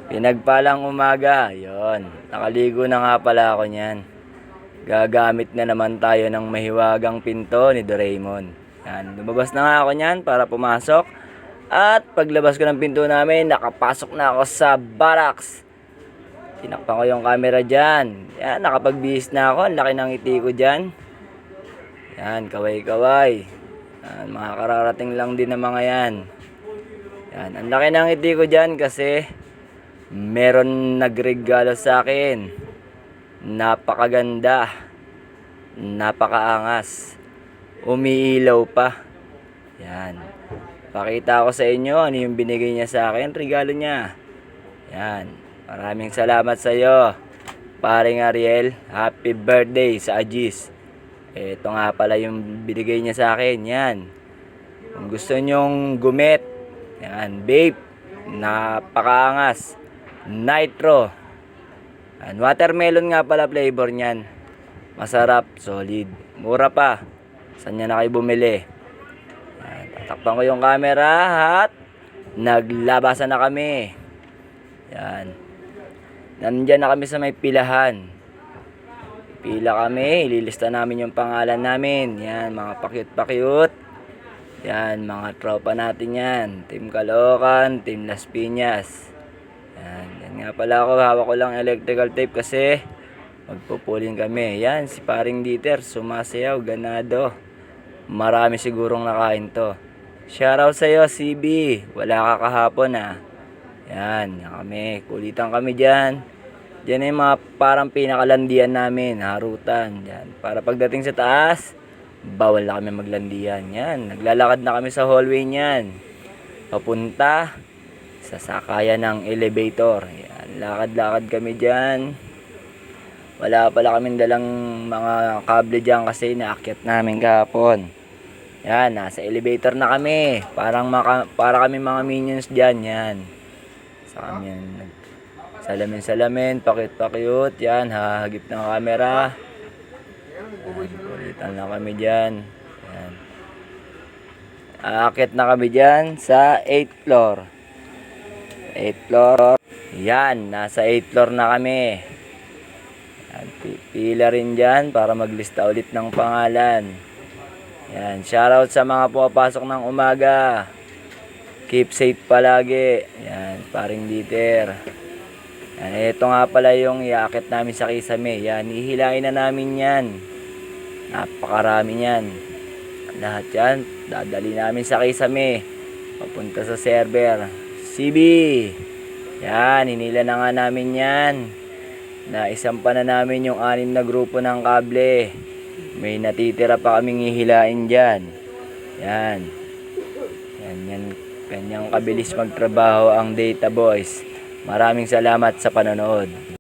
Pinagpalang umaga, yon. Nakaligo na nga pala ako niyan. Gagamit na naman tayo ng mahiwagang pinto ni Doraemon. Yan, lumabas na nga ako niyan para pumasok. At paglabas ko ng pinto namin, nakapasok na ako sa barracks. Tinakpan ko yung camera dyan. Yan, nakapagbihis na ako. Ang laki ng ngiti ko dyan. Yan, kaway-kaway. Yan, mga kararating lang din ng mga yan. Yan, ang laki ng ngiti ko dyan kasi meron nagregalo sa akin. Napakaganda. Napakaangas. Umiilaw pa. Yan. Pakita ko sa inyo ano yung binigay niya sa akin. Regalo niya. Yan. Maraming salamat sa iyo, paring Ariel. Happy birthday sa Agis. Ito nga pala yung binigay niya sa akin. Yan. Kung gusto nyong gumit, yan, vape. Napakaangas. Nitro. Yan, watermelon nga pala flavor niyan. Masarap, solid. Mura pa. Saan niya na kayo bumili? Yan, tatakpan ko yung camera at naglabasan na kami. Yan. Nandyan na kami sa may pilahan. Pila kami, ililista namin yung pangalan namin. Yan, mga pakyut-pakyut. Yan, mga tropa natin yan. Team Caloocan, Team Las Piñas. Yan nga pala ako, hawak ko lang electrical tape kasi magpupulin kami. Yan, si paring Dieter, sumasayaw, ganado. Marami sigurong nakain to. Shoutout sa'yo, CB. Wala ka kahapon Yan, kami. Kulitan kami dyan. Diyan yung mga parang pinakalandian namin. Harutan. Yan. Para pagdating sa taas, bawal na kami maglandian. Yan. Naglalakad na kami sa hallway niyan. Papunta sa sakayan ng elevator. Yan. Lakad-lakad kami dyan. Wala pala kaming dalang mga kable dyan kasi naakyat namin kahapon. Yan. Nasa elevator na kami. Para kami mga minions dyan. Yan. Sa kami yan. Salamin-salamin, pakit-pakyut. Yan, hahagip ng camera. Kulitan na kami dyan. Yan. Aakyat na kami dyan sa 8th floor. 8th floor. Yan, nasa 8th floor na kami. Yan, pila rin dyan para maglista ulit ng pangalan. Yan, shoutout sa mga pumapasok ng umaga. Keep safe palagi. Yan, paring Dieter. Yan, ito nga pala yung iakit namin sa kisame. Yan, ihilain na namin yan. Napakarami yan. Lahat yan, dadali namin sa kisame. Papunta sa server. CB. Yan, hinila na nga namin yan. Naisampa na namin yung 6 na grupo ng kable. May natitira pa kaming ihilain dyan. Yan. Yan. Kanyang kabilis magtrabaho ang Data Boys. Maraming salamat sa panonood.